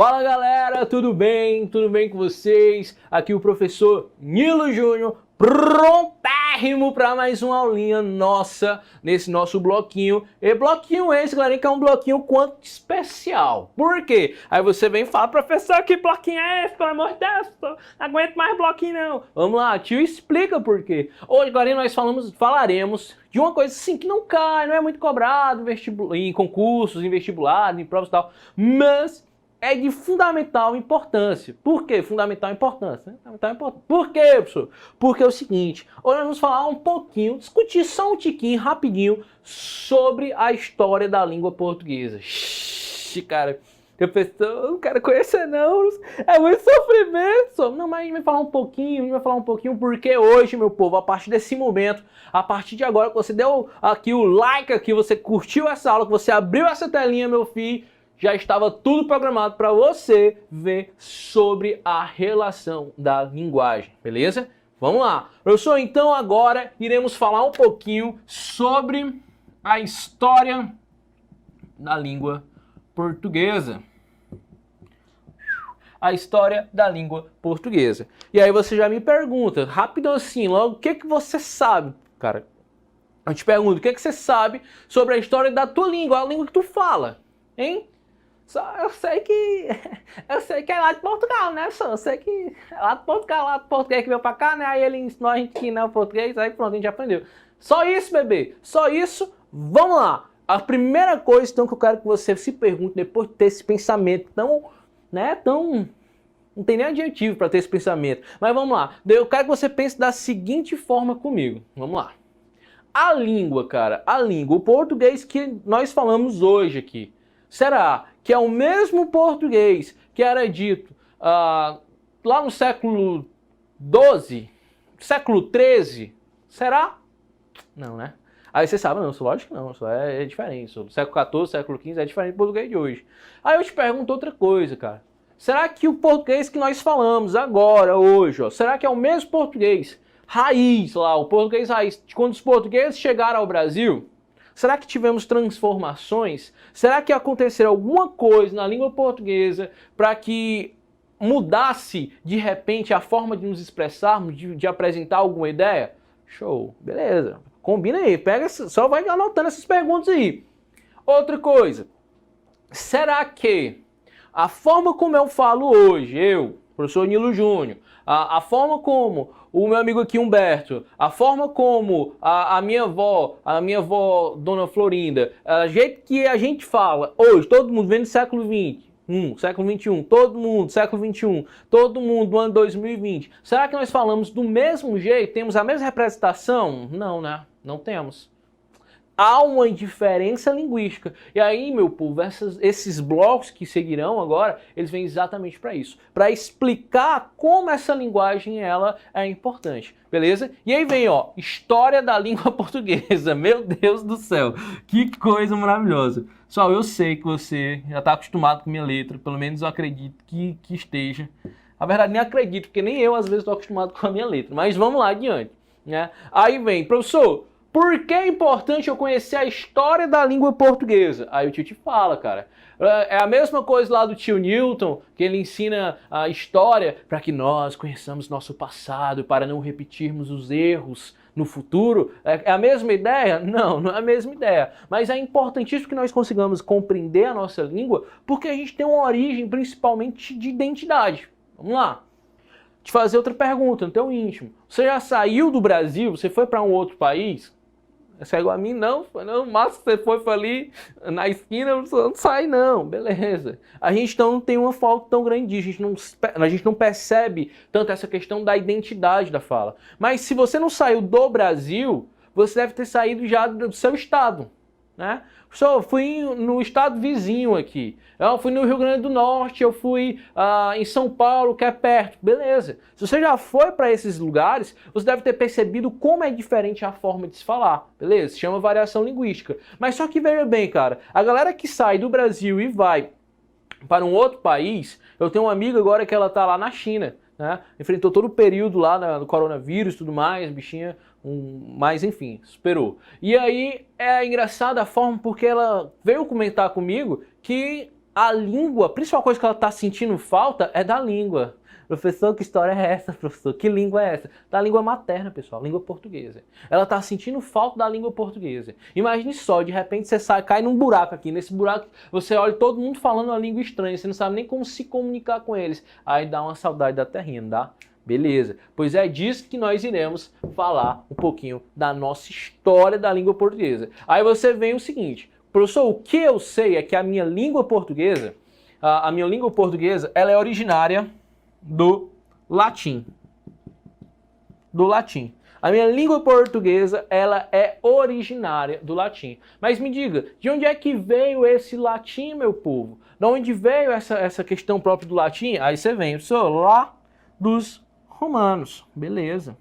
Fala galera, tudo bem? Tudo bem com vocês? Aqui o professor Nilo Júnior, prontérrimo para mais uma aulinha nossa nesse nosso bloquinho. E bloquinho esse, galera, que é um bloquinho quanto especial. Por quê? Aí você vem e fala, professor, que bloquinho é esse? Pelo amor de Deus, não aguento mais bloquinho não. Vamos lá, tio explica por quê. Hoje, galera, nós falaremos de uma coisa assim que não cai, não é muito cobrado em concursos, em vestibulares, em provas e tal, mas é de fundamental importância. Por que fundamental importância? Fundamental importância. Por quê, professor? Porque é o seguinte, hoje nós vamos falar um pouquinho, discutir só um tiquinho, rapidinho, sobre a história da língua portuguesa. Cara, professor, eu não quero conhecer não, é muito sofrimento. Não, mas a gente vai falar um pouquinho, porque hoje, meu povo, a partir desse momento, a partir de agora que você deu aqui o like, que você curtiu essa aula, que você abriu essa telinha, meu filho, já estava tudo programado para você ver sobre a relação da linguagem, beleza? Vamos lá. Professor, então agora iremos falar um pouquinho sobre a história da língua portuguesa. A história da língua portuguesa. E aí você já me pergunta, rápido assim, logo, o que você sabe, cara? Eu te pergunto, o que você sabe sobre a história da tua língua, a língua que tu fala, hein? Eu sei que é lá de Portugal, né? Eu sei que é lá de Portugal que veio pra cá, né? Aí ele ensinou a gente que não é português, aí pronto, a gente aprendeu. Só isso, bebê, só isso. Vamos lá. A primeira coisa, então, que eu quero que você se pergunte depois de ter esse pensamento tão, né, não tem nem adjetivo para ter esse pensamento. Mas vamos lá. Eu quero que você pense da seguinte forma comigo. Vamos lá. A língua, cara, o português que nós falamos hoje aqui, será que é o mesmo português que era dito lá no século XII, século XIII? Será? Não, né? Aí você sabe, não, lógico que não, só é diferente. Do século XIV, século XV é diferente do português de hoje. Aí eu te pergunto outra coisa, cara. Será que o português que nós falamos agora, hoje, ó, será que é o mesmo português raiz lá, o português raiz, quando os portugueses chegaram ao Brasil? Será que tivemos transformações? Será que aconteceu alguma coisa na língua portuguesa para que mudasse de repente a forma de nos expressarmos, de apresentar alguma ideia? Show, beleza. Combina aí, pega, só vai anotando essas perguntas aí. Outra coisa, será que a forma como eu falo hoje, eu, professor Nilo Júnior, a forma como o meu amigo aqui Humberto, a forma como a minha avó Dona Florinda, a jeito que a gente fala hoje, todo mundo vem do século XX, século XXI, todo mundo, século XXI, todo mundo do ano 2020, será que nós falamos do mesmo jeito, temos a mesma representação? Não, né? Não temos. Há uma diferença linguística. E aí, meu povo, esses blocos que seguirão agora, eles vêm exatamente para isso. Para explicar como essa linguagem ela é importante. Beleza? E aí vem, ó, história da língua portuguesa. Meu Deus do céu. Que coisa maravilhosa. Pessoal, eu sei que você já está acostumado com minha letra. Pelo menos eu acredito que esteja. Na verdade, nem acredito, porque nem eu às vezes estou acostumado com a minha letra. Mas vamos lá adiante. Né? Aí vem, professor, por que é importante eu conhecer a história da língua portuguesa? Aí o tio te fala, cara. É a mesma coisa lá do tio Newton, que ele ensina a história para que nós conheçamos nosso passado, para não repetirmos os erros no futuro. É a mesma ideia? Não, não é a mesma ideia. Mas é importantíssimo que nós consigamos compreender a nossa língua, porque a gente tem uma origem principalmente de identidade. Vamos lá. Te fazer outra pergunta no teu íntimo. Você já saiu do Brasil? Você foi para um outro país? Você é igual a mim? Não, mas você foi ali na esquina, não sai não, beleza. A gente então não tem uma falta tão grande disso, a gente não percebe tanto essa questão da identidade da fala. Mas se você não saiu do Brasil, você deve ter saído já do seu estado, né? Eu fui no estado vizinho aqui, eu fui no Rio Grande do Norte, eu fui em São Paulo, que é perto, beleza. Se você já foi para esses lugares, você deve ter percebido como é diferente a forma de se falar, beleza? Se chama variação linguística. Mas só que veja bem, cara, a galera que sai do Brasil e vai para um outro país, eu tenho uma amiga agora que ela tá lá na China, né? Enfrentou todo o período lá do coronavírus e tudo mais, bichinha, mas enfim, superou. E aí é engraçada a forma porque ela veio comentar comigo que a língua, a principal coisa que ela está sentindo falta é da língua. Professor, que história é essa, professor? Que língua é essa? Da língua materna, pessoal, língua portuguesa. Ela está sentindo falta da língua portuguesa. Imagine só, de repente você sai, cai num buraco aqui. Nesse buraco você olha todo mundo falando uma língua estranha, você não sabe nem como se comunicar com eles. Aí dá uma saudade da terrinha, não dá? Beleza, pois é disso que nós iremos falar um pouquinho da nossa história da língua portuguesa. Aí você vem o seguinte, professor, o que eu sei é que a minha língua portuguesa, ela é originária do latim. Do latim. A minha língua portuguesa, ela é originária do latim. Mas me diga, de onde é que veio esse latim, meu povo? De onde veio essa questão própria do latim? Aí você vem, professor, lá dos romanos. Beleza.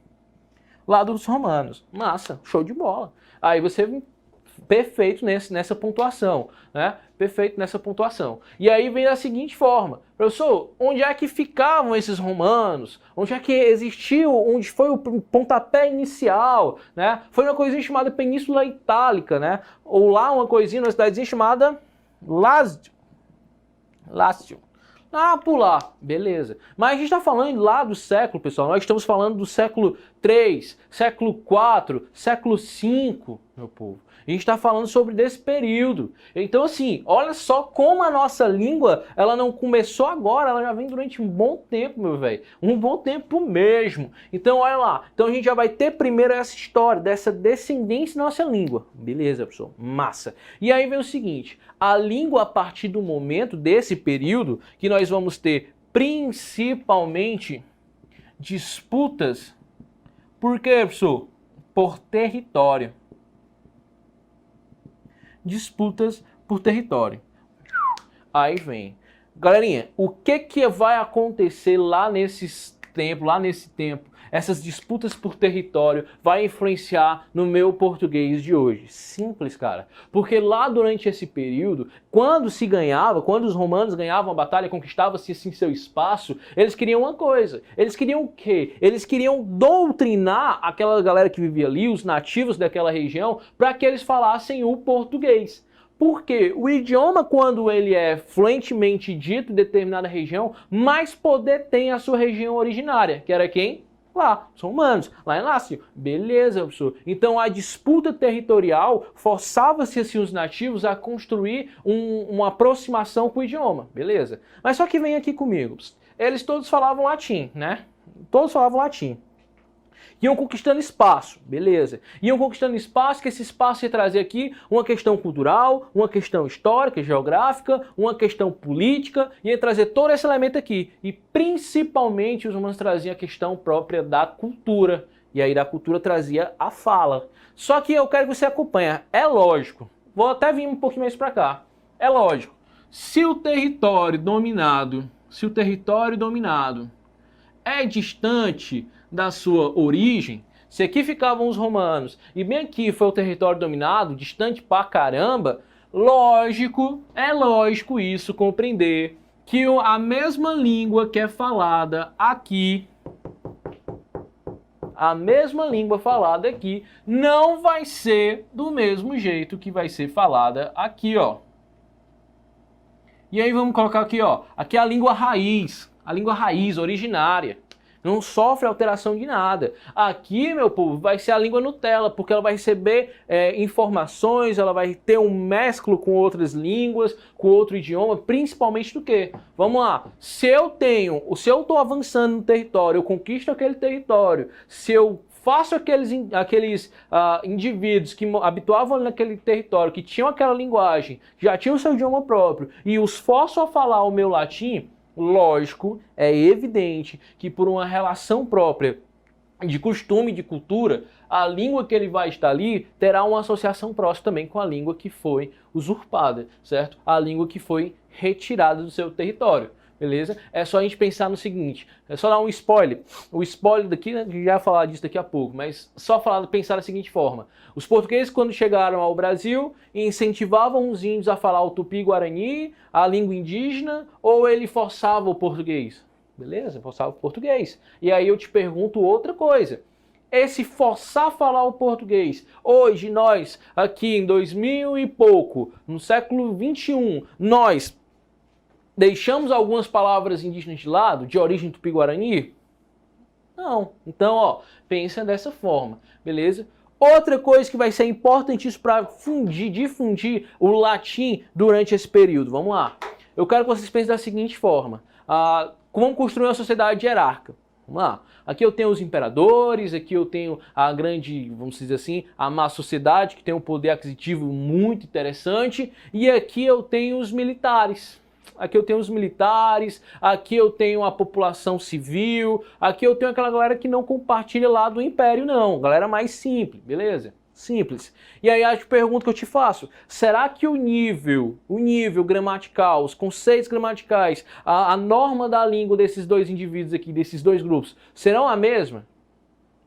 Lá dos romanos. Massa, show de bola. Aí você perfeito nessa pontuação, né? Perfeito nessa pontuação. E aí vem da seguinte forma, professor, onde é que ficavam esses romanos? Onde é que existiu, onde foi o pontapé inicial, né? Foi uma coisinha chamada Península Itálica, né? Ou lá uma coisinha, uma cidadezinha chamada Lácio. Ah, pular, beleza. Mas a gente está falando lá do século, pessoal, nós estamos falando do século 3, século 4, século 5, meu povo. A gente está falando sobre desse período. Então, assim, olha só como a nossa língua, ela não começou agora, ela já vem durante um bom tempo, meu velho. Um bom tempo mesmo. Então, olha lá. Então, a gente já vai ter primeiro essa história, dessa descendência da nossa língua. Beleza, pessoal? Massa. E aí vem o seguinte, a língua, a partir do momento desse período, que nós vamos ter principalmente disputas. Por quê, professor? Por território. Disputas por território. Aí vem. Galerinha, o que vai acontecer lá nesse tempo, essas disputas por território vai influenciar no meu português de hoje? Simples, cara. Porque lá durante esse período, quando os romanos ganhavam a batalha, conquistava-se assim seu espaço, eles queriam uma coisa. Eles queriam o quê? Eles queriam doutrinar aquela galera que vivia ali, os nativos daquela região, para que eles falassem o português. Porque o idioma, quando ele é fluentemente dito em determinada região, mais poder tem a sua região originária, que era quem? Lá, os romanos, lá em Lácio. Beleza, professor. Então a disputa territorial forçava-se assim, os nativos a construir uma aproximação com o idioma. Beleza. Mas só que vem aqui comigo. Eles todos falavam latim, né? Todos falavam latim. Iam conquistando espaço, beleza. Iam conquistando espaço, que esse espaço ia trazer aqui uma questão cultural, uma questão histórica, geográfica, uma questão política, ia trazer todo esse elemento aqui. E principalmente os romanos traziam a questão própria da cultura. E aí da cultura trazia a fala. Só que eu quero que você acompanhe. É lógico, vou até vir um pouquinho mais para cá. É lógico, se o território dominado é distante da sua origem, se aqui ficavam os romanos e bem aqui foi o território dominado, distante pra caramba, é lógico isso compreender que a mesma língua que é falada aqui, não vai ser do mesmo jeito que vai ser falada aqui, ó. E aí vamos colocar aqui, ó, aqui é a língua raiz originária. Não sofre alteração de nada. Aqui, meu povo, vai ser a língua Nutella, porque ela vai receber informações, ela vai ter um mesclo com outras línguas, com outro idioma, principalmente do quê? Vamos lá. Se eu estou avançando no território, eu conquisto aquele território, se eu faço aqueles indivíduos que habituavam naquele território, que tinham aquela linguagem, já tinham seu idioma próprio, e os forço a falar o meu latim, lógico, é evidente que por uma relação própria de costume, de cultura, a língua que ele vai estar ali terá uma associação próxima também com a língua que foi usurpada, certo? A língua que foi retirada do seu território. Beleza? É só a gente pensar no seguinte, é só dar um spoiler. O spoiler daqui, né, já vai falar disso daqui a pouco, mas só pensar da seguinte forma. Os portugueses, quando chegaram ao Brasil, incentivavam os índios a falar o tupi-guarani, a língua indígena, ou ele forçava o português? Beleza? Forçava o português. E aí eu te pergunto outra coisa. Esse forçar a falar o português, hoje nós, aqui em 2000 e pouco, no século 21, nós Deixamos algumas palavras indígenas de lado, de origem tupi-guarani? Não. Então, ó, pensa dessa forma, beleza? Outra coisa que vai ser importantíssima para difundir o latim durante esse período. Vamos lá. Eu quero que vocês pensem da seguinte forma. Como construir uma sociedade hierárquica? Vamos lá. Aqui eu tenho os imperadores, aqui eu tenho a grande, vamos dizer assim, a má sociedade, que tem um poder aquisitivo muito interessante, e aqui eu tenho os militares. Aqui eu tenho os militares, aqui eu tenho a população civil, aqui eu tenho aquela galera que não compartilha lá do império não, galera mais simples, beleza? Simples. E aí a pergunta que eu te faço, será que o nível gramatical, os conceitos gramaticais, a norma da língua desses dois indivíduos aqui, desses dois grupos, serão a mesma?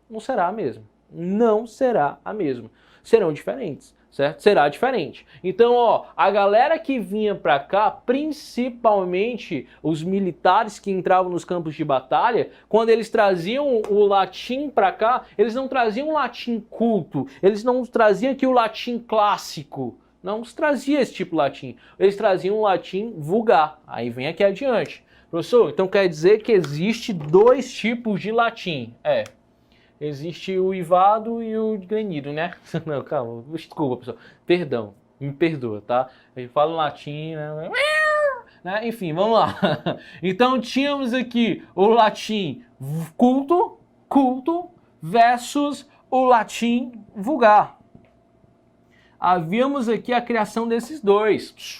Não será a mesma. Não será a mesma. Serão diferentes, certo? Será diferente. Então, ó, a galera que vinha pra cá, principalmente os militares que entravam nos campos de batalha, quando eles traziam o latim pra cá, eles não traziam um latim culto, eles não traziam aqui o latim clássico, não se trazia esse tipo de latim, eles traziam um latim vulgar. Aí vem aqui adiante. Professor, então quer dizer que existe dois tipos de latim? Existe o ivado e o granido, né? Não, calma, desculpa, pessoal. Perdão, me perdoa, tá? Eu falo latim, né? Enfim, vamos lá. Então tínhamos aqui o latim culto versus o latim vulgar. Havíamos aqui a criação desses dois.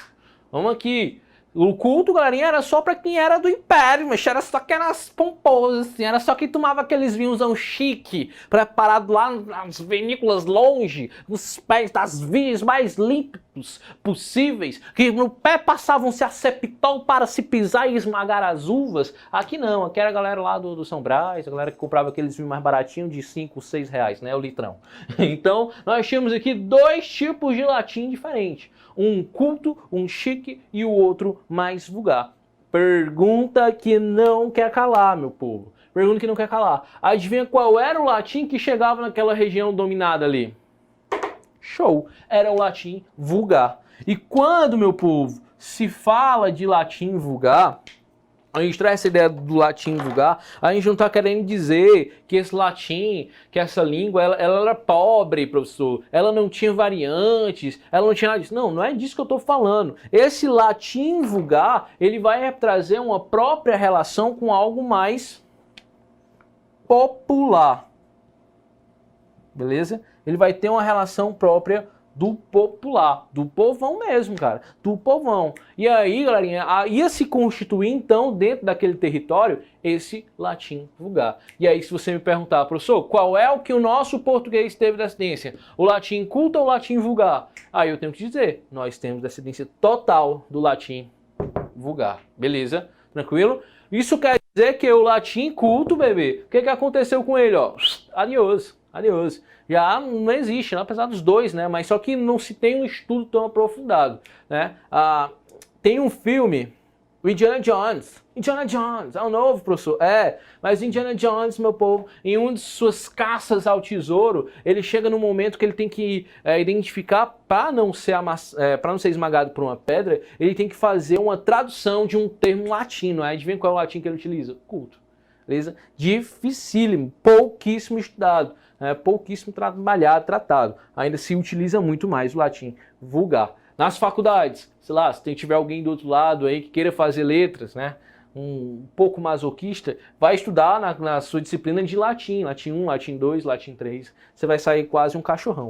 Vamos aqui. O culto, galerinha, era só pra quem era do império, mas era só quem era as pomposas, assim, era só quem tomava aqueles vinhos chique, preparado lá nas vinícolas longe, nos pés das vias mais límpidos possíveis, que no pé passavam-se acepitol para se pisar e esmagar as uvas. Aqui não, aqui era a galera lá do São Brás, a galera que comprava aqueles vinhos mais baratinhos de 5, 6 reais, né, o litrão. Então, nós tínhamos aqui dois tipos de latim diferentes. Um culto, um chique e o outro mais vulgar. Pergunta que não quer calar, meu povo. Pergunta que não quer calar. Adivinha qual era o latim que chegava naquela região dominada ali? Show! Era o latim vulgar. E quando, meu povo, se fala de latim vulgar, a gente traz essa ideia do latim vulgar, a gente não está querendo dizer que esse latim, que essa língua, ela era pobre, professor, ela não tinha variantes, ela não tinha nada disso. Não, não é disso que eu estou falando. Esse latim vulgar, ele vai trazer uma própria relação com algo mais popular. Beleza? Ele vai ter uma relação própria do popular, do povão mesmo, cara, do povão. E aí, galerinha, ia se constituir então dentro daquele território esse latim vulgar. E aí, se você me perguntar, professor, qual é o que o nosso português teve descendência? O latim culto ou o latim vulgar? Aí eu tenho que dizer, nós temos descendência total do latim vulgar. Beleza? Tranquilo? Isso quer dizer que o latim culto, bebê, o que aconteceu com ele, ó? Adiós. Adeus. Já não existe, né? Apesar dos dois, né? Mas só que não se tem um estudo tão aprofundado, né? Tem um filme, o Indiana Jones. Indiana Jones, é o novo, professor. Mas Indiana Jones, meu povo, em uma de suas caças ao tesouro, ele chega no momento que ele tem que identificar, para não ser esmagado por uma pedra, ele tem que fazer uma tradução de um termo latino. Adivinha qual é o latim que ele utiliza? Culto. Beleza? Dificílimo, pouquíssimo estudado. Pouquíssimo trabalhado, tratado. Ainda se utiliza muito mais o latim vulgar. Nas faculdades, sei lá, se tiver alguém do outro lado aí que queira fazer letras, né, um pouco masoquista, vai estudar na sua disciplina de latim. Latim 1, latim 2, latim 3. Você vai sair quase um cachorrão.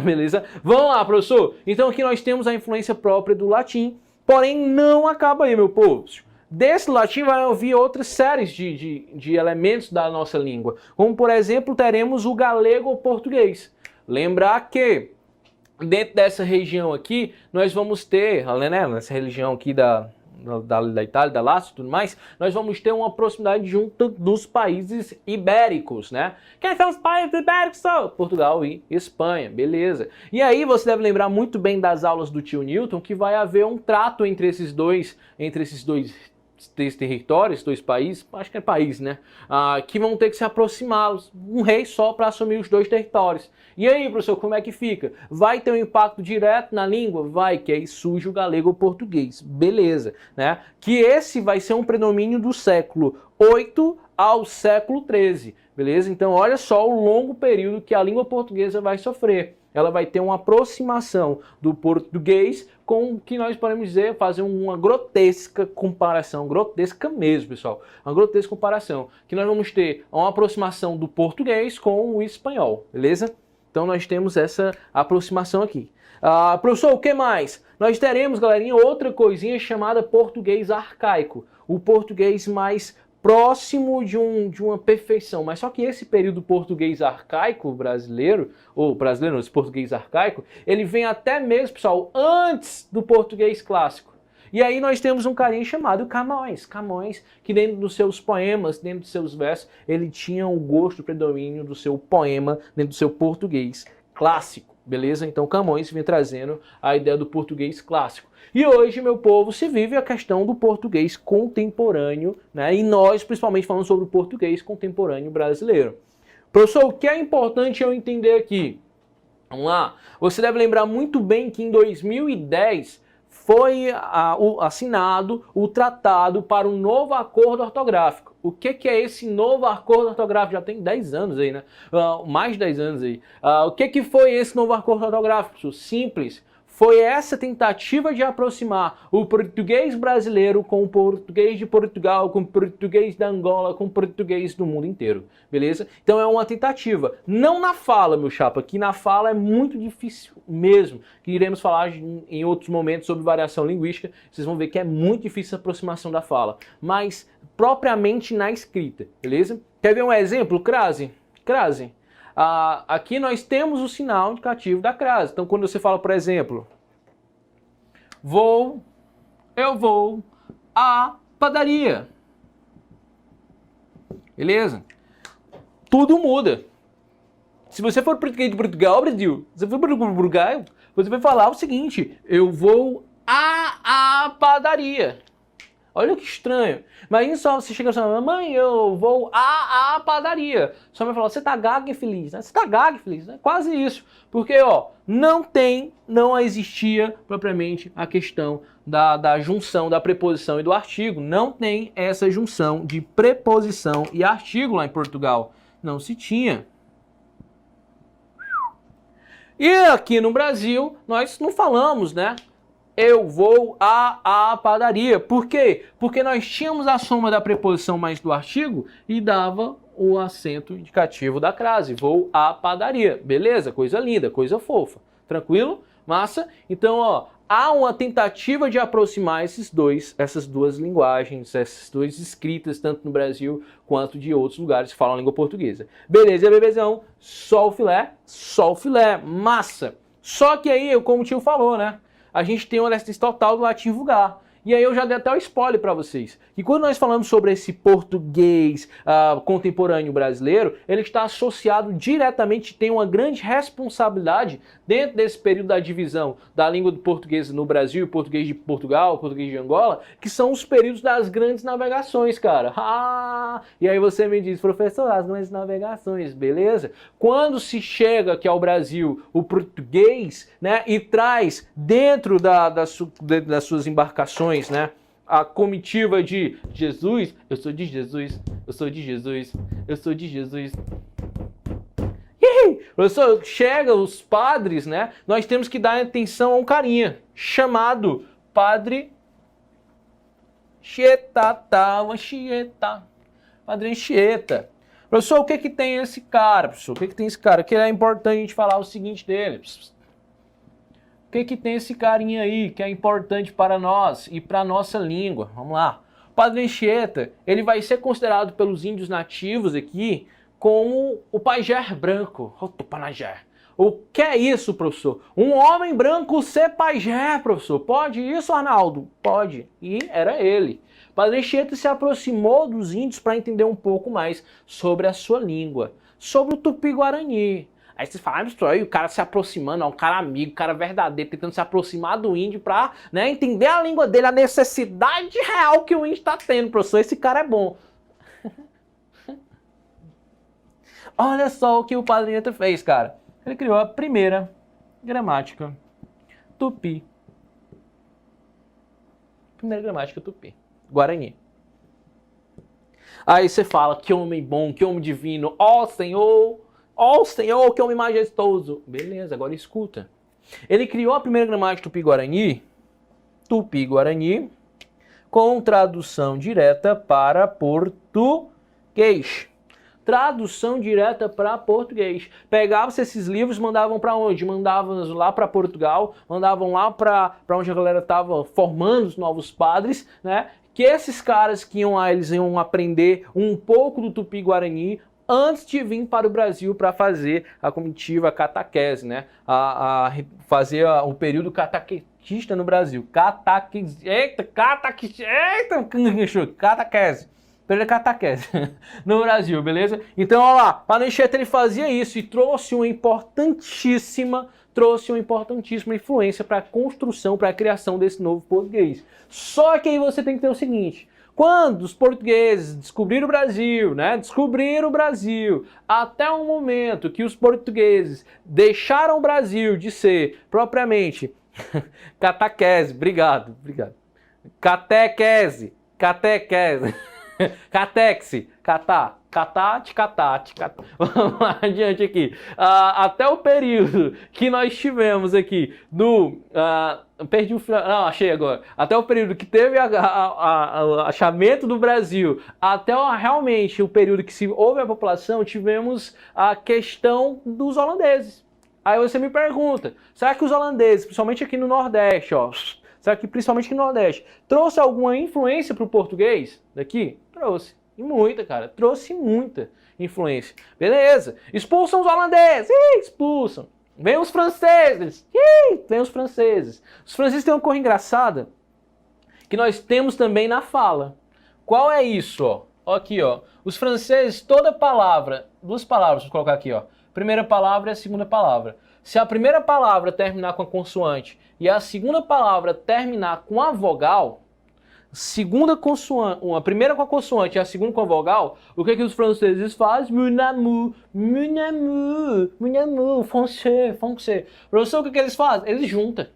Beleza? Vamos lá, professor. Então aqui nós temos a influência própria do latim, porém não acaba aí, meu povo. Desse latim vai ouvir outras séries de elementos da nossa língua, como por exemplo teremos o galego ou português. Lembrar que dentro dessa região aqui nós vamos ter, né, nessa região aqui da Itália, da Lácia e tudo mais, nós vamos ter uma proximidade junto dos países ibéricos, né? Quem são os países ibéricos? Portugal e Espanha, beleza. E aí você deve lembrar muito bem das aulas do tio Newton que vai haver um trato entre esses dois territórios, 2 países, acho que é país, né? Que vão ter que se aproximar, um rei só para assumir os 2 territórios. E aí, professor, como é que fica? Vai ter um impacto direto na língua? Vai, que aí surge o galego ou português. Beleza, né? Que esse vai ser um predomínio do século 8 ao século 13, beleza? Então, olha só o longo período que a língua portuguesa vai sofrer. Ela vai ter uma aproximação do português com o que nós podemos dizer, fazer uma grotesca comparação, grotesca mesmo, pessoal, uma grotesca comparação, que nós vamos ter uma aproximação do português com o espanhol, beleza? Então nós temos essa aproximação aqui. Professor, o que mais? Nós teremos, galerinha, outra coisinha chamada português arcaico, o português mais próximo de uma perfeição, mas só que esse período português arcaico brasileiro, esse português arcaico, ele vem até mesmo, pessoal, antes do português clássico. E aí nós temos um carinha chamado Camões, que dentro dos seus poemas, dentro dos seus versos, ele tinha o gosto, o predomínio do seu poema, dentro do seu português clássico, beleza? Então Camões vem trazendo a ideia do português clássico. E hoje, meu povo, se vive a questão do português contemporâneo, né? E nós, principalmente, falamos sobre o português contemporâneo brasileiro. Professor, o que é importante eu entender aqui? Vamos lá. Você deve lembrar muito bem que em 2010 foi assinado o tratado para um novo acordo ortográfico. O que é esse novo acordo ortográfico? Já tem 10 anos aí, né? Mais de 10 anos aí. O que foi esse novo acordo ortográfico? Simples. Foi essa tentativa de aproximar o português brasileiro com o português de Portugal, com o português da Angola, com o português do mundo inteiro, beleza? Então é uma tentativa, não na fala, meu chapa, que na fala é muito difícil mesmo, que iremos falar em outros momentos sobre variação linguística, vocês vão ver que é muito difícil a aproximação da fala, mas propriamente na escrita, beleza? Quer ver um exemplo? Crase. Aqui nós temos o sinal indicativo da crase. Então, quando você fala, por exemplo, eu vou à padaria. Beleza? Tudo muda. Se você for português de Portugal, Brasil, se você for Portugal, você vai falar o seguinte: eu vou à padaria. Olha que estranho. Imagina só você chega e fala, mãe, eu vou à padaria. Sua mãe fala, você tá gaga e feliz, né? Você tá gaga e feliz, né? Quase isso. Porque, ó, não existia propriamente a questão da junção da preposição e do artigo. Não tem essa junção de preposição e artigo lá em Portugal. Não se tinha. E aqui no Brasil, nós não falamos, né? Eu vou à padaria. Por quê? Porque nós tínhamos a soma da preposição mais do artigo e dava o acento indicativo da crase. Vou à padaria. Beleza? Coisa linda, coisa fofa. Tranquilo? Massa? Então, ó, há uma tentativa de aproximar essas duas linguagens, essas duas escritas, tanto no Brasil quanto de outros lugares que falam a língua portuguesa. Beleza, bebezão? Só o filé. Massa! Só que aí, como o tio falou, né? A gente tem uma leste total do latim vulgar. E aí eu já dei até o spoiler para vocês. E quando nós falamos sobre esse português contemporâneo brasileiro, ele está associado diretamente, tem uma grande responsabilidade dentro desse período da divisão da língua do português no Brasil, português de Portugal, português de Angola, que são os períodos das grandes navegações, cara. E aí você me diz, professor, as grandes navegações, beleza? Quando se chega aqui ao Brasil o português, né, e traz dentro das suas embarcações, né, a comitiva de Jesus, eu sou de Jesus, eu sou de Jesus, eu sou de Jesus. Professor, chega os padres, né? Nós temos que dar atenção a um carinha chamado Padre Anchieta. Padre Anchieta. Professor, o que tem esse cara, professor? O que tem esse cara? Que é importante a gente falar o seguinte dele. O que tem esse carinha aí que é importante para nós e para a nossa língua? Vamos lá. O Padre Anchieta, ele vai ser considerado pelos índios nativos aqui como o pajé branco. O Tupanajé. O que é isso, professor? Um homem branco ser pajé, professor. Pode isso, Arnaldo? Pode. E era ele. Padre Anchieta se aproximou dos índios para entender um pouco mais sobre a sua língua, sobre o Tupi-Guarani. Aí vocês falam, aí o cara se aproximando, ó, um cara amigo, um cara verdadeiro, tentando se aproximar do índio pra, né, entender a língua dele, a necessidade real que o índio tá tendo, professor. Esse cara é bom. Olha só o que o Padre Neto fez, cara. Ele criou a primeira gramática tupi. Primeira gramática tupi. Guarani. Aí você fala, que homem bom, que homem divino, ó Senhor, que homem majestoso. Beleza, agora escuta. Ele criou a primeira gramática tupi-guarani, com tradução direta para português. Tradução direta para português. Pegavam-se esses livros, mandavam para onde? Mandavam lá para Portugal, mandavam lá para onde a galera estava formando os novos padres, né? Que esses caras que iam lá, eles iam aprender um pouco do Tupi-Guarani antes de vir para o Brasil para fazer a comitiva catequese, né? Fazer o período catequista no Brasil. Catequese. Período catequese no Brasil, beleza? Então, olha lá, Padre Anchieta, ele fazia isso e trouxe uma importantíssima influência para a construção, para a criação desse novo português. Só que aí você tem que ter o seguinte: quando os portugueses descobriram o Brasil, né? Descobriram o Brasil, até o momento que os portugueses deixaram o Brasil de ser propriamente catequese, obrigado. Catequese. Catexe, Vamos lá, adiante aqui. Até o período que nós tivemos aqui do... perdi o final... Não, achei agora. Até o período que teve o achamento do Brasil, até realmente o período que se houve a população, tivemos a questão dos holandeses. Aí você me pergunta, será que os holandeses, principalmente aqui no Nordeste, ó... Será que principalmente aqui no Nordeste, trouxe alguma influência para o português daqui? Trouxe. E muita, cara. Trouxe muita influência. Beleza. Expulsam os holandeses. Expulsam. Vem os franceses. Vem os franceses. Os franceses têm uma coisa engraçada que nós temos também na fala. Qual é isso, ó? Ó aqui, ó. Os franceses, toda palavra, duas palavras, vou colocar aqui, ó. Primeira palavra e a segunda palavra. Se a primeira palavra terminar com a consoante e a segunda palavra terminar com a vogal, a primeira com a consoante e a segunda com a vogal, o que os franceses fazem? Mon amour, français. Professor, o que eles fazem? Eles juntam.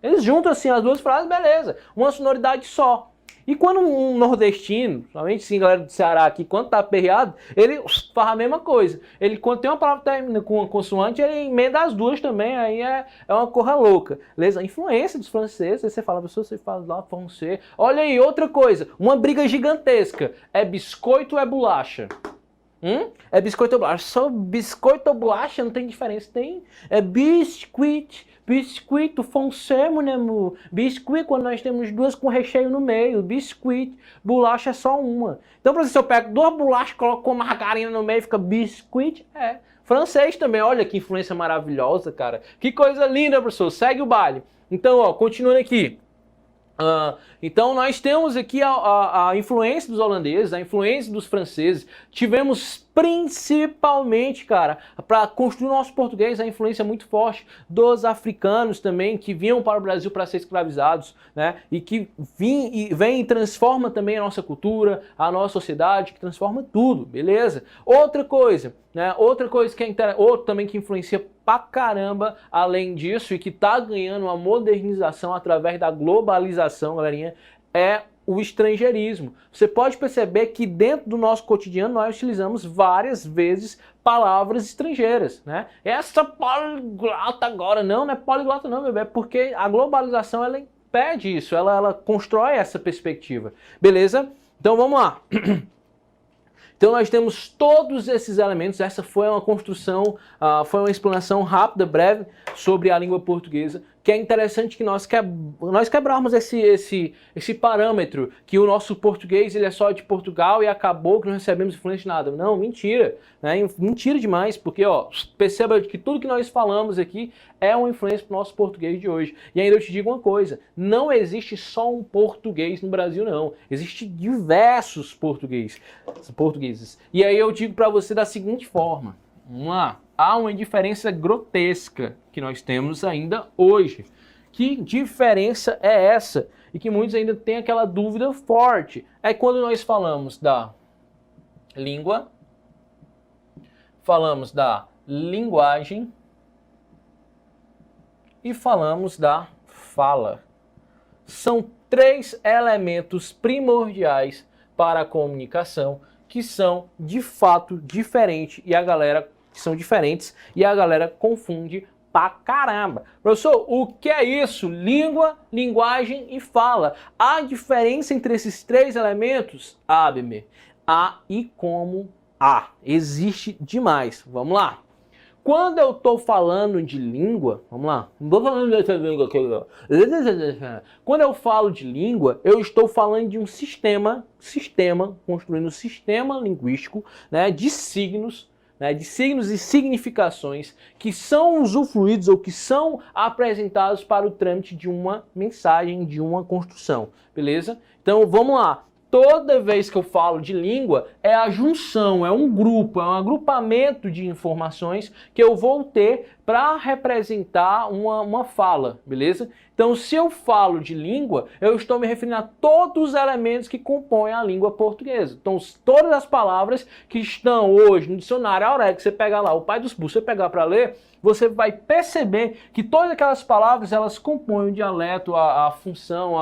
Eles juntam assim as duas frases, beleza. Uma sonoridade só. E quando um nordestino, somente sim, galera do Ceará aqui, quando tá aperreado, ele faz a mesma coisa. Ele, quando tem uma palavra que termina com uma consoante, ele emenda as duas também, aí é uma corra louca. Beleza? A influência dos franceses, aí você fala, pessoa, você fala lá, francês. Olha aí, outra coisa, uma briga gigantesca. É biscoito ou é bolacha? É biscoito ou bolacha? Só biscoito ou bolacha não tem diferença, tem? É biscuit. Biscuit, français, mon amour. Biscuit, quando nós temos duas com recheio no meio. Biscuit. Bolacha é só uma. Então, por exemplo, se eu pego duas bolachas, coloco com margarina no meio, fica biscuit. Francês também, olha que influência maravilhosa, cara. Que coisa linda, professor. Segue o baile. Então, ó, continuando aqui. Então nós temos aqui a influência dos holandeses, a influência dos franceses. Tivemos principalmente, cara, para construir o nosso português, a influência muito forte dos africanos também, que vinham para o Brasil para ser escravizados, né? E que vem e transforma também a nossa cultura, a nossa sociedade, que transforma tudo, beleza? Outra coisa, né? Outra coisa que outro também que influencia pra caramba, além disso, e que tá ganhando uma modernização através da globalização, galerinha, é o estrangeirismo. Você pode perceber que dentro do nosso cotidiano nós utilizamos várias vezes palavras estrangeiras, né? Essa poliglota agora, não é poliglota não, meu bem, é porque a globalização ela impede isso, ela constrói essa perspectiva, beleza? Então vamos lá. Então nós temos todos esses elementos, essa foi uma construção, foi uma explanação rápida, breve, sobre a língua portuguesa, que é interessante que nós quebrarmos esse parâmetro, que o nosso português ele é só de Portugal e acabou que não recebemos influência de nada. Não, mentira, né? Mentira demais, porque ó, perceba que tudo que nós falamos aqui é uma influência para o nosso português de hoje. E ainda eu te digo uma coisa, não existe só um português no Brasil não, existem diversos portugueses. E aí eu digo para você da seguinte forma, vamos lá, há uma diferença grotesca que nós temos ainda hoje. Que diferença é essa? E que muitos ainda têm aquela dúvida forte. É quando nós falamos da língua, falamos da linguagem e falamos da fala. São três elementos primordiais para a comunicação que são de fato diferentes e a galera confunde pra caramba. Professor, o que é isso? Língua, linguagem e fala. A diferença entre esses três elementos? Bebê. A e como A. Existe demais. Vamos lá. Quando eu estou falando de língua, vamos lá, não estou falando dessa língua aqui. Quando eu falo de língua, eu estou falando de um sistema, construindo um sistema linguístico, né, de signos e significações que são usufruídos ou que são apresentados para o trâmite de uma mensagem, de uma construção, beleza? Então vamos lá. Toda vez que eu falo de língua, é a junção, é um grupo, é um agrupamento de informações que eu vou ter para representar uma fala, beleza? Então, se eu falo de língua, eu estou me referindo a todos os elementos que compõem a língua portuguesa. Então, todas as palavras que estão hoje no dicionário, a hora que você pegar lá, o pai dos burros, você pegar para ler, você vai perceber que todas aquelas palavras, elas compõem o dialeto, a função,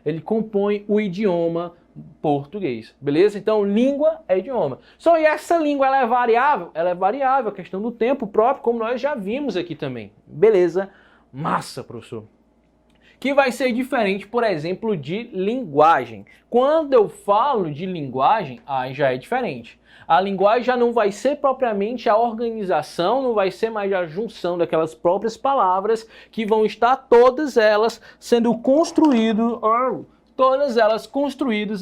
ele compõe o idioma português, beleza? Então, língua é idioma. Só e essa língua, ela é variável? Ela é variável, a questão do tempo próprio, como nós já vimos aqui também. Beleza? Massa, professor. Que vai ser diferente, por exemplo, de linguagem. Quando eu falo de linguagem, aí já é diferente. A linguagem já não vai ser propriamente a organização, não vai ser mais a junção daquelas próprias palavras que vão estar todas elas sendo construídas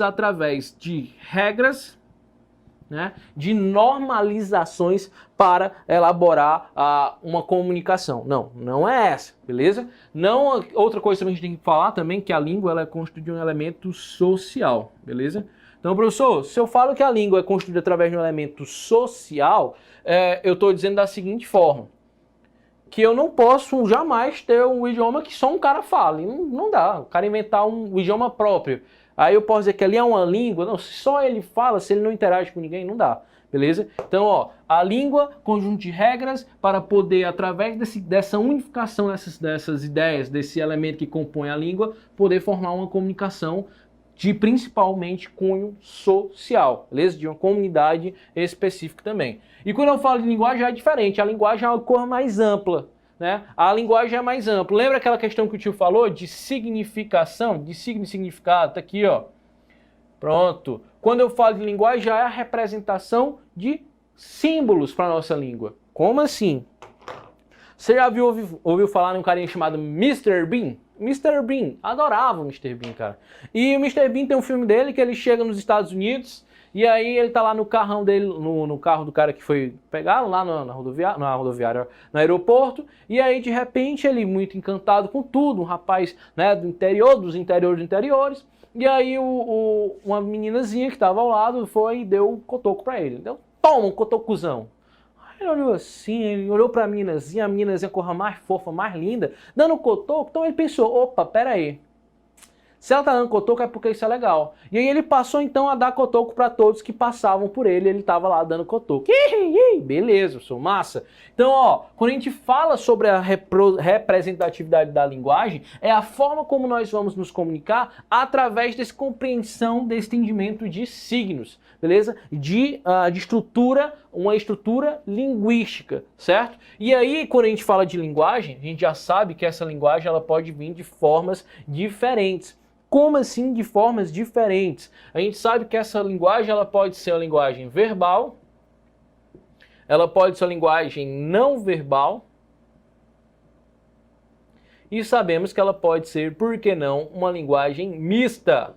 através de regras, né, de normalizações para elaborar uma comunicação. Não é essa, beleza? Não, outra coisa que a gente tem que falar também, que a língua ela é construída de um elemento social, beleza? Então, professor, se eu falo que a língua é construída através de um elemento social, eu estou dizendo da seguinte forma, que eu não posso jamais ter um idioma que só um cara fala. Não dá, o cara inventar um idioma próprio. Aí eu posso dizer que ali é uma língua, não, se só ele fala, se ele não interage com ninguém, não dá. Beleza? Então, ó, a língua, conjunto de regras para poder, através dessa unificação dessas ideias, desse elemento que compõe a língua, poder formar uma comunicação de principalmente cunho social, beleza? De uma comunidade específica também. E quando eu falo de linguagem é diferente, a linguagem é uma cor mais ampla, né? A linguagem é mais ampla. Lembra aquela questão que o tio falou de significação, de signo e significado? Tá aqui, ó. Pronto. Quando eu falo de linguagem, já é a representação de símbolos para a nossa língua. Como assim? Você já ouviu falar de um carinha chamado Mr. Bean? Mr. Bean, adorava o Mr. Bean, cara. E o Mr. Bean tem um filme dele que ele chega nos Estados Unidos e aí ele tá lá no carrão dele, no carro do cara que foi pegar lá na rodoviária, no aeroporto, e aí de repente ele muito encantado com tudo, um rapaz, né, do interior, dos interiores, e aí uma meninazinha que tava ao lado foi e deu um cotoco pra ele. Deu, toma, um cotocuzão. Ele olhou assim, ele olhou pra meninazinha, a meninazinha corra mais fofa, mais linda, dando cotoco, então ele pensou, opa, pera aí. Se ela tá dando cotoco é porque isso é legal. E aí ele passou então a dar cotoco para todos que passavam por ele, ele tava lá dando cotoco. Beleza, sou massa. Então, ó, quando a gente fala sobre a representatividade da linguagem, é a forma como nós vamos nos comunicar através dessa compreensão, desse entendimento de signos, beleza? De estrutura, uma estrutura linguística, certo? E aí, quando a gente fala de linguagem, a gente já sabe que essa linguagem ela pode vir de formas diferentes. Como assim de formas diferentes? A gente sabe que essa linguagem ela pode ser uma linguagem verbal, ela pode ser uma linguagem não verbal, e sabemos que ela pode ser, por que não, uma linguagem mista.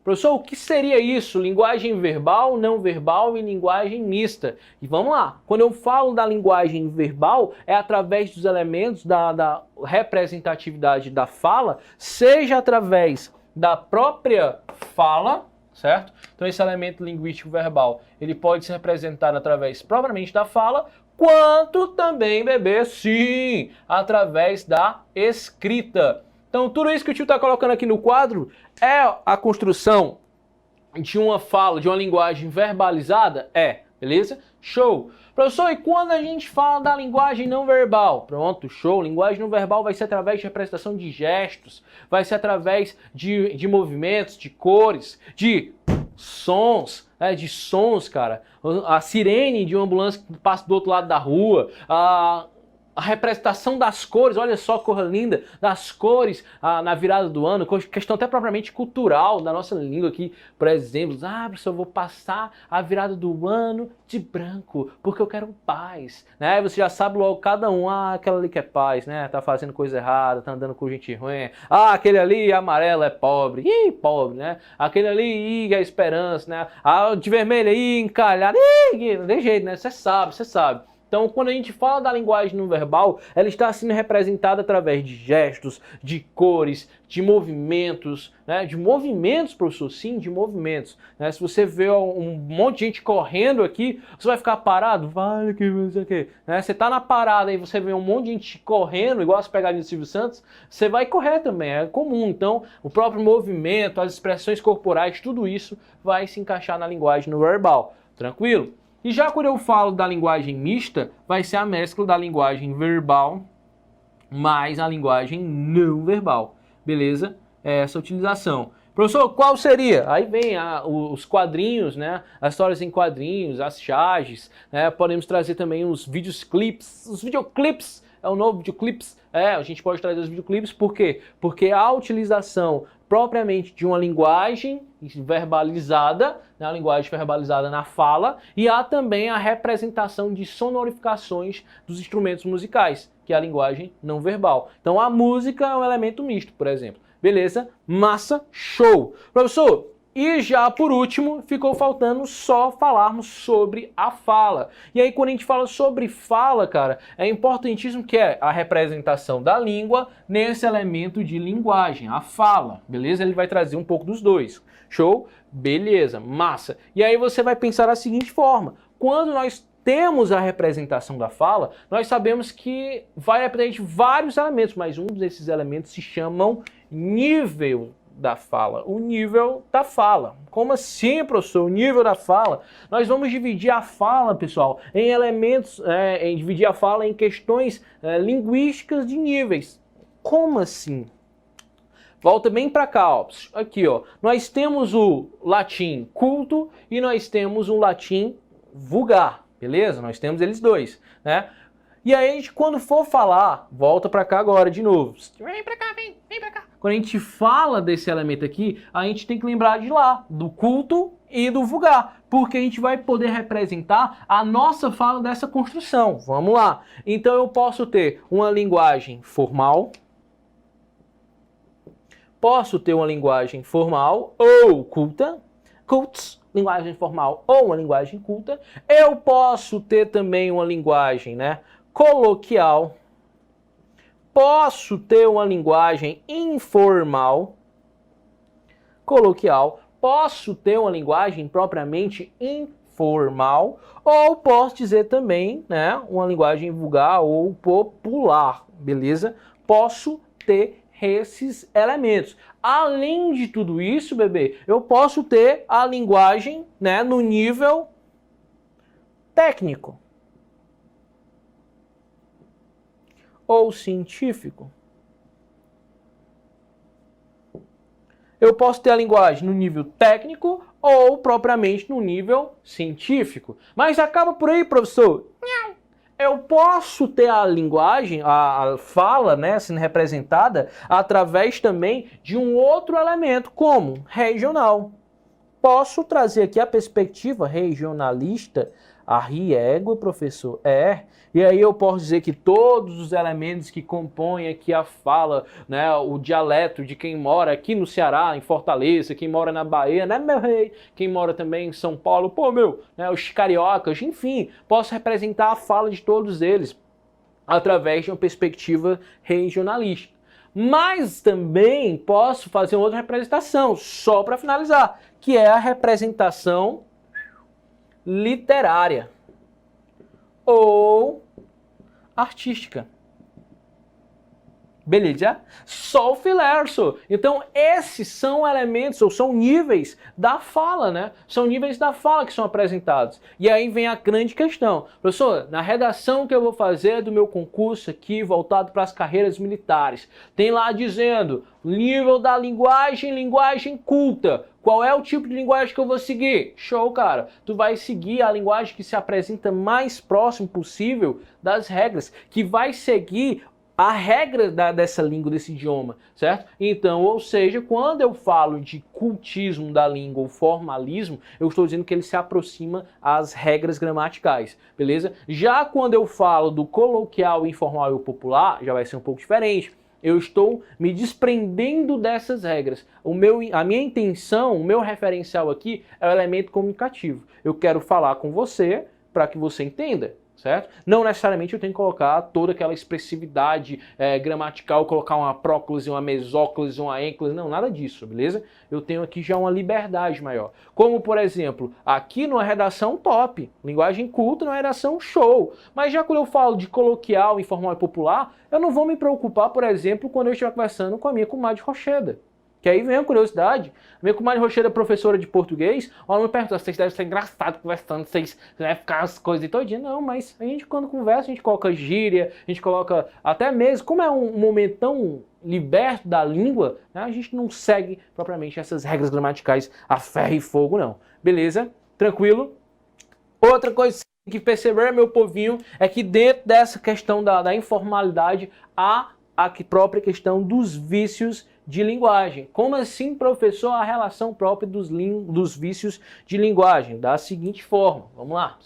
Professor, o que seria isso? Linguagem verbal, não verbal e linguagem mista. E vamos lá, quando eu falo da linguagem verbal, é através dos elementos da representatividade da fala, seja através da própria fala, certo? Então esse elemento linguístico verbal, ele pode ser representado através propriamente da fala, quanto também, bebê, sim, através da escrita. Então, tudo isso que o tio está colocando aqui no quadro é a construção de uma fala, de uma linguagem verbalizada? É, beleza? Show! Professor, e quando a gente fala da linguagem não verbal? Pronto, show! Linguagem não verbal vai ser através de representação de gestos, vai ser através de movimentos, de cores, de sons, cara. A sirene de uma ambulância que passa do outro lado da rua, a representação das cores, olha só que cor linda, das cores na virada do ano, questão até propriamente cultural da nossa língua aqui, por exemplo, professor, eu vou passar a virada do ano de branco, porque eu quero paz, né? Você já sabe logo cada um, aquela ali que é paz, né? Tá fazendo coisa errada, tá andando com gente ruim, aquele ali amarelo é pobre, pobre, né? Aquele ali, é esperança, né? De vermelho aí, encalhado, não tem jeito, né? Você sabe. Então, quando a gente fala da linguagem não verbal, ela está sendo representada através de gestos, de cores, de movimentos, né? De movimentos, professor, sim, de movimentos. Né? Se você vê um monte de gente correndo aqui, você vai ficar parado? Vai que não sei o quê. Né? Você está na parada e você vê um monte de gente correndo, igual as pegadinhas do Silvio Santos, você vai correr também, é comum. Então, o próprio movimento, as expressões corporais, tudo isso vai se encaixar na linguagem não verbal. Tranquilo? E já quando eu falo da linguagem mista, vai ser a mescla da linguagem verbal mais a linguagem não verbal. Beleza? Essa utilização. Professor, qual seria? Aí vem os quadrinhos, né? As histórias em quadrinhos, as charges, né? Podemos trazer também os videoclips. Os videoclips é o novo videoclips. A gente pode trazer os videoclips, por quê? Porque a utilização propriamente de uma linguagem verbalizada, né, a linguagem verbalizada na fala, e há também a representação de sonorificações dos instrumentos musicais, que é a linguagem não verbal. Então a música é um elemento misto, por exemplo. Beleza? Massa, show! Professor, e já por último, ficou faltando só falarmos sobre a fala. E aí quando a gente fala sobre fala, cara, é importantíssimo que é a representação da língua nesse elemento de linguagem, a fala, beleza? Ele vai trazer um pouco dos dois. Show? Beleza, massa. E aí você vai pensar da seguinte forma, quando nós temos a representação da fala, nós sabemos que vai representar vários elementos, mas um desses elementos se chamam nível da fala, o nível da fala. Como assim, professor? O nível da fala? Nós vamos dividir a fala, pessoal, em elementos, dividir a fala em questões linguísticas de níveis. Como assim? Volta bem para cá, ó. Aqui, ó. Nós temos o latim culto e nós temos o latim vulgar, beleza? Nós temos eles dois, né? E aí, a gente, quando for falar, volta para cá agora de novo. Vem para cá, vem para cá. Quando a gente fala desse elemento aqui, a gente tem que lembrar de lá, do culto e do vulgar, porque a gente vai poder representar a nossa fala dessa construção. Vamos lá. Então eu posso ter uma linguagem formal, posso ter uma linguagem formal ou culta, cults, linguagem formal ou uma linguagem culta. Eu posso ter também uma linguagem, né, coloquial. Posso ter uma linguagem informal, coloquial. Posso ter uma linguagem propriamente informal. Ou posso dizer também, né, uma linguagem vulgar ou popular, beleza? Posso ter esses elementos. Além de tudo isso, bebê, eu posso ter a linguagem, né, no nível técnico ou científico. Eu posso ter a linguagem no nível técnico ou propriamente no nível científico. Mas acaba por aí, professor? Não. Eu posso ter a linguagem, a fala, né, sendo representada através também de um outro elemento, como regional. Posso trazer aqui a perspectiva regionalista, a riégua, professor, e aí eu posso dizer que todos os elementos que compõem aqui a fala, né, o dialeto de quem mora aqui no Ceará, em Fortaleza, quem mora na Bahia, né, meu rei, quem mora também em São Paulo, pô, meu, né, os cariocas, enfim, posso representar a fala de todos eles através de uma perspectiva regionalista. Mas também posso fazer outra representação, só para finalizar, que é a representação literária. ou artística. Beleza? Solfilerso. Então, esses são elementos, ou são níveis da fala, né? São níveis da fala que são apresentados. E aí vem a grande questão. Professor, na redação que eu vou fazer do meu concurso aqui, voltado para as carreiras militares, tem lá dizendo, nível da linguagem, linguagem culta. Qual é o tipo de linguagem que eu vou seguir? Show, cara. Tu vai seguir a linguagem que se apresenta mais próximo possível das regras, que vai seguir a regra dessa língua, desse idioma, certo? Então, ou seja, quando eu falo de cultismo da língua ou formalismo, eu estou dizendo que ele se aproxima às regras gramaticais, beleza? Já quando eu falo do coloquial, informal e popular, já vai ser um pouco diferente. Eu estou me desprendendo dessas regras. A minha intenção, o meu referencial aqui é o elemento comunicativo. Eu quero falar com você para que você entenda. Certo? Não necessariamente eu tenho que colocar toda aquela expressividade gramatical, colocar uma próclise, uma mesóclise, uma ênclise, não, nada disso, beleza? Eu tenho aqui já uma liberdade maior. Como, por exemplo, aqui numa redação top, linguagem culta numa redação show. Mas já quando eu falo de coloquial, informal e popular, eu não vou me preocupar, por exemplo, quando eu estiver conversando com a minha comadre Rocheda. Que aí vem a curiosidade. Minha comadre Rocheira, professora de português, ela me pergunta, vocês devem ser engraçados conversando, vocês devem ficar as coisas todinhas. Não, mas a gente quando conversa, a gente coloca gíria, a gente coloca até mesmo, como é um momento tão liberto da língua, né, a gente não segue propriamente essas regras gramaticais a ferro e fogo, não. Beleza? Tranquilo? Outra coisa que perceber, meu povinho, é que dentro dessa questão da informalidade, há a própria questão dos vícios de linguagem. Como assim, professor, a relação própria dos vícios de linguagem? Da seguinte forma, vamos lá.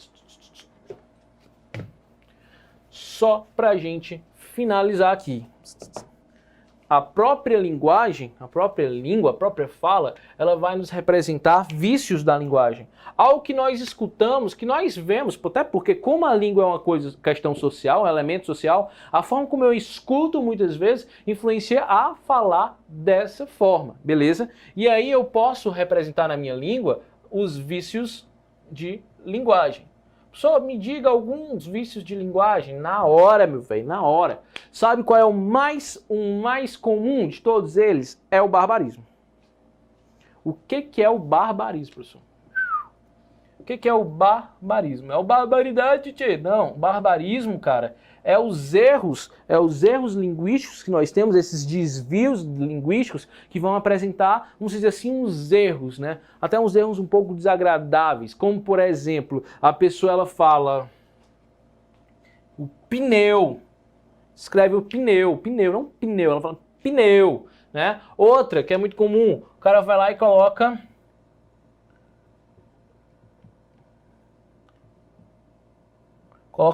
Só para a gente finalizar aqui. A própria linguagem, a própria língua, a própria fala, ela vai nos representar vícios da linguagem. Algo que nós escutamos, que nós vemos, até porque como a língua é uma questão social, um elemento social, a forma como eu escuto muitas vezes influencia a falar dessa forma, beleza? E aí eu posso representar na minha língua os vícios de linguagem. Só me diga alguns vícios de linguagem na hora, meu velho, na hora. Sabe qual é o mais comum de todos eles? É o barbarismo. O que é o barbarismo, professor? O que é o barbarismo? É o barbaridade, tchê? Não, barbarismo, cara, é os erros linguísticos que nós temos, esses desvios linguísticos que vão apresentar, vamos dizer assim, uns erros, né? Até uns erros um pouco desagradáveis, como por exemplo, a pessoa ela fala o pneu, escreve o pneu, não pneu, ela fala pneu, né? Outra que é muito comum, o cara vai lá e coloca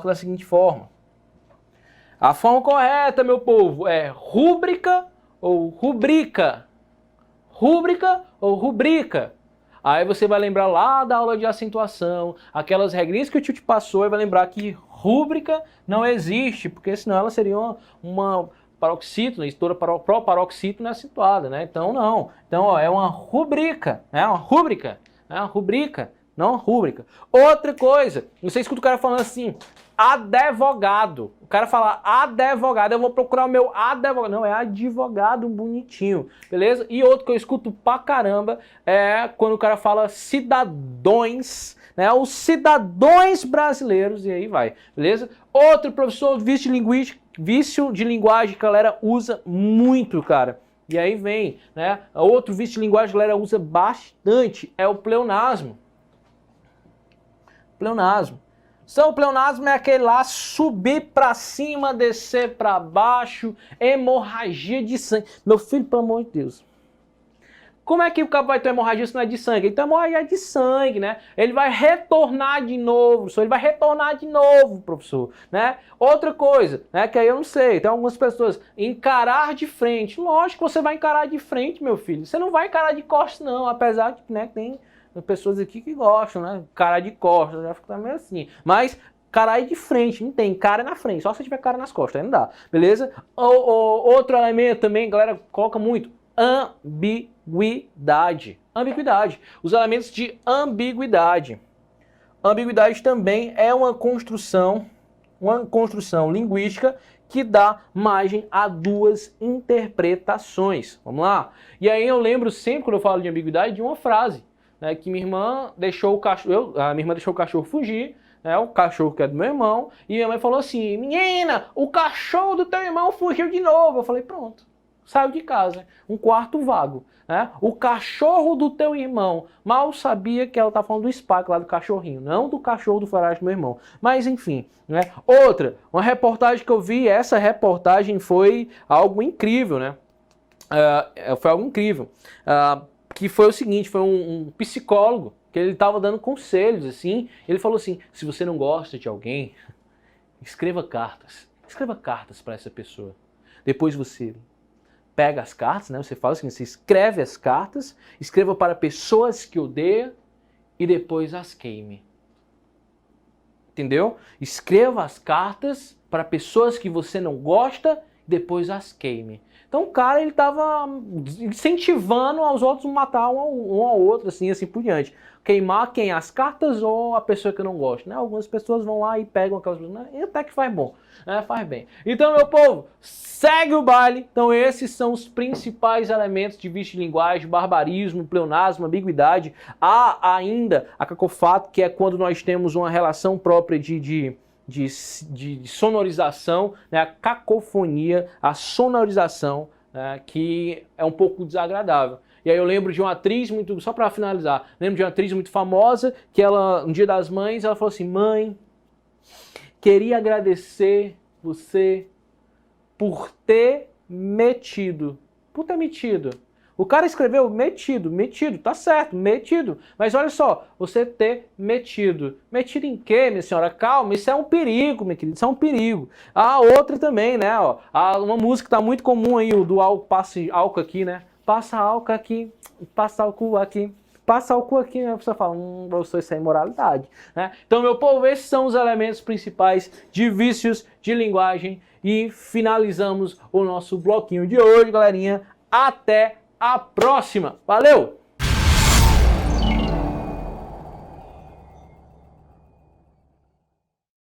da seguinte forma. A forma correta, meu povo, é rúbrica ou rubrica. Rúbrica ou rubrica. Aí você vai lembrar lá da aula de acentuação, aquelas regrinhas que o tio te passou, e vai lembrar que rúbrica não existe, porque senão ela seria uma paroxítono, estoura pró-paroxítono acentuada, né? Então não. Então ó, é uma rubrica, né? Uma rúbrica, né? Uma rubrica. Não rúbrica. Outra coisa, você escuta o cara falando assim, advogado. O cara fala advogado, eu vou procurar o meu advogado. Não, é advogado bonitinho, beleza? E outro que eu escuto pra caramba é quando o cara fala cidadãos, né? Os cidadãos brasileiros, e aí vai, beleza? Outro professor, vício de linguagem que a galera usa muito, cara. E aí vem, né? Outro vício de linguagem que a galera usa bastante é o pleonasmo. Pleonasmo. O pleonasmo é aquele lá, subir pra cima, descer pra baixo, hemorragia de sangue. Meu filho, pelo amor de Deus. Como é que o cara vai ter hemorragia se não é de sangue? Então hemorragia de sangue, né? Ele vai retornar de novo, professor. Ele vai retornar de novo, professor, né? Outra coisa, né, que aí eu não sei, tem algumas pessoas, encarar de frente. Lógico que você vai encarar de frente, meu filho. Você não vai encarar de costas, não, apesar de, né, tem pessoas aqui que gostam, né? Cara de costas, já fica meio assim. Mas cara aí de frente, não tem cara na frente, só se tiver cara nas costas, aí não dá, beleza? Outro elemento também, galera, coloca muito, ambiguidade. Ambiguidade. Os elementos de ambiguidade. Ambiguidade também é uma construção uma construção linguística que dá margem a duas interpretações. Vamos lá? E aí eu lembro sempre, quando eu falo de ambiguidade, de uma frase, né, que minha irmã deixou o cachorro, a minha irmã deixou o cachorro fugir, né, o cachorro que é do meu irmão, e minha mãe falou assim, menina, o cachorro do teu irmão fugiu de novo. Eu falei, pronto, saiu de casa, um quarto vago. Né? O cachorro do teu irmão, mal sabia que ela tá falando do Spike lá do cachorrinho, não do cachorro do Farage do meu irmão. Mas enfim, né? Outra, uma reportagem que eu vi, essa reportagem foi algo incrível, né? Foi algo incrível, que foi o seguinte, foi um psicólogo, que ele estava dando conselhos, assim, ele falou assim, se você não gosta de alguém, escreva cartas para essa pessoa, depois você pega as cartas, né? Você fala assim, você escreve as cartas, escreva para pessoas que odeia e depois as queime. Entendeu? Escreva as cartas para pessoas que você não gosta e depois as queime. Então o cara, ele estava incentivando aos outros matar um ao outro, assim por diante. Queimar quem? As cartas ou a pessoa que eu não gosto, né? Algumas pessoas vão lá e pegam aquelas pessoas, né? E até que faz bom, né? Faz bem. Então, meu povo, segue o baile. Então esses são os principais elementos de vício de linguagem: barbarismo, pleonasmo, ambiguidade. Há ainda a cacofato, que é quando nós temos uma relação própria de sonorização, né? A cacofonia, a sonorização, né? Que é um pouco desagradável. E aí eu lembro de uma atriz muito, só para finalizar, lembro de uma atriz muito famosa, que ela, no Dia das Mães, ela falou assim, mãe, queria agradecer você por ter metido. Por ter metido. O cara escreveu metido, tá certo, metido. Mas olha só, você ter metido. Metido em quê, minha senhora? Calma, isso é um perigo, minha querida, isso é um perigo. A outra também, né? Ó, uma música que tá muito comum aí, o do passe álcool aqui, né? Passa álcool aqui, passa álcool aqui. Passa álcool aqui, né? Você fala, isso é imoralidade, né? Então, meu povo, esses são os elementos principais de vícios de linguagem. E finalizamos o nosso bloquinho de hoje, galerinha. Até a próxima. Valeu!